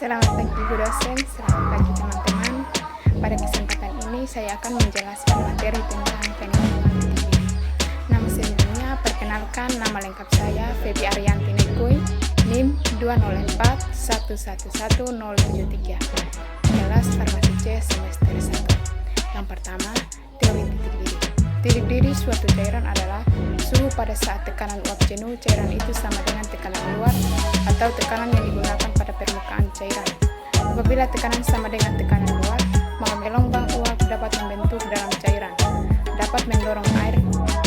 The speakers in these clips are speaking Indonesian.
Selamat pagi Bu dosen, selamat pagi teman-teman. Pada kesempatan ini saya akan menjelaskan materi tentang penilaian titik diri. Nama sebelumnya, perkenalkan nama lengkap saya Febi Arianti Nekui, NIM 204111073, kelas Farmasi C semester 1. Yang pertama, teori titik diri. Titik diri suatu cairan adalah suhu pada saat tekanan uap jenuh cairan itu sama dengan tekanan luar atau tekanan yang digunakan pada permukaan cairan. Apabila tekanan sama dengan tekanan luar, maka gelombang uap dapat membentuk dalam cairan, dapat mendorong air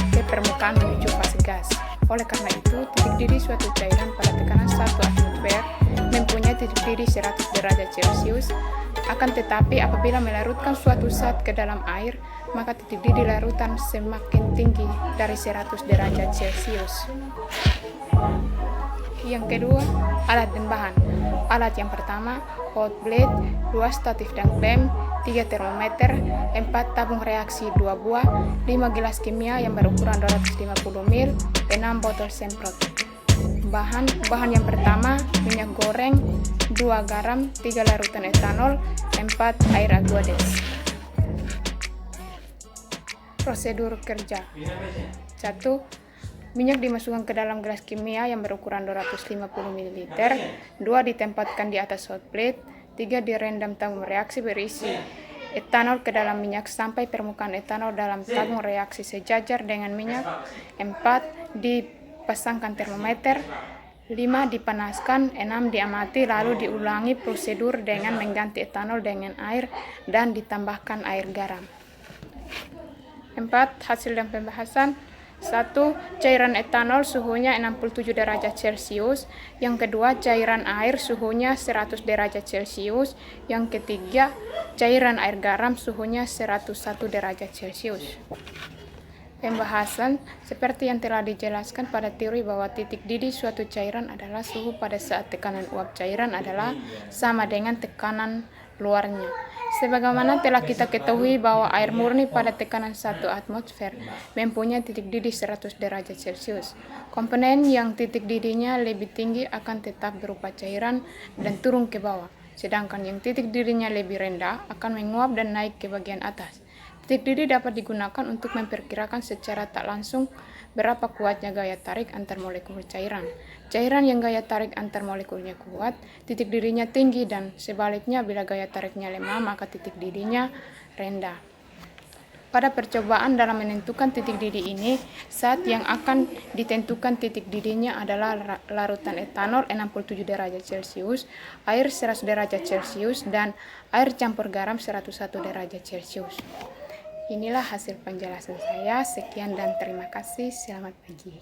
ke permukaan menuju fase gas. Oleh karena itu, titik diri suatu cairan pada tekanan 1 atmosfer mempunyai titik diri 100 derajat Celcius. Akan tetapi apabila melarutkan suatu zat ke dalam air, maka titik diri larutan semakin tinggi dari 100 derajat Celcius. Yang kedua, alat dan bahan. Alat yang pertama, hot plate, 2 statif dan klem, 3 termometer, 4 tabung reaksi 2 buah, 5 gelas kimia yang berukuran 250 ml, 6 botol semprot. Bahan yang pertama, minyak goreng, 2 garam, 3 larutan etanol, 4 air aqueous. Prosedur kerja. 1. Minyak dimasukkan ke dalam gelas kimia yang berukuran 250 ml. 2. Ditempatkan di atas hot plate. 3. Direndam tabung reaksi berisi etanol ke dalam minyak sampai permukaan etanol dalam tabung reaksi sejajar dengan minyak. 4. Dipasangkan termometer. 5. Dipanaskan. 6. Diamati lalu diulangi prosedur dengan mengganti etanol dengan air dan ditambahkan air garam. 4. Hasil dan pembahasan. 1. Cairan etanol suhunya 67 derajat Celcius. Yang kedua, cairan air suhunya 100 derajat Celcius. Yang ketiga, cairan air garam suhunya 101 derajat Celcius. Pembahasan, seperti yang telah dijelaskan pada teori bahwa titik didih suatu cairan adalah suhu pada saat tekanan uap cairan adalah sama dengan tekanan luarnya. Sebagaimana telah kita ketahui bahwa air murni pada tekanan 1 atmosfer mempunyai titik didih 100 derajat Celcius. Komponen yang titik didihnya lebih tinggi akan tetap berupa cairan dan turun ke bawah, sedangkan yang titik didihnya lebih rendah akan menguap dan naik ke bagian atas. Titik didih dapat digunakan untuk memperkirakan secara tak langsung berapa kuatnya gaya tarik antar molekul cairan. Cairan yang gaya tarik antar molekulnya kuat, titik didihnya tinggi, dan sebaliknya bila gaya tariknya lemah, maka titik didihnya rendah. Pada percobaan dalam menentukan titik didih ini, zat yang akan ditentukan titik didihnya adalah larutan etanol 67 derajat Celcius, air 100 derajat Celcius, dan air campur garam 101 derajat Celcius. Inilah hasil penjelasan saya. Sekian dan terima kasih. Selamat pagi.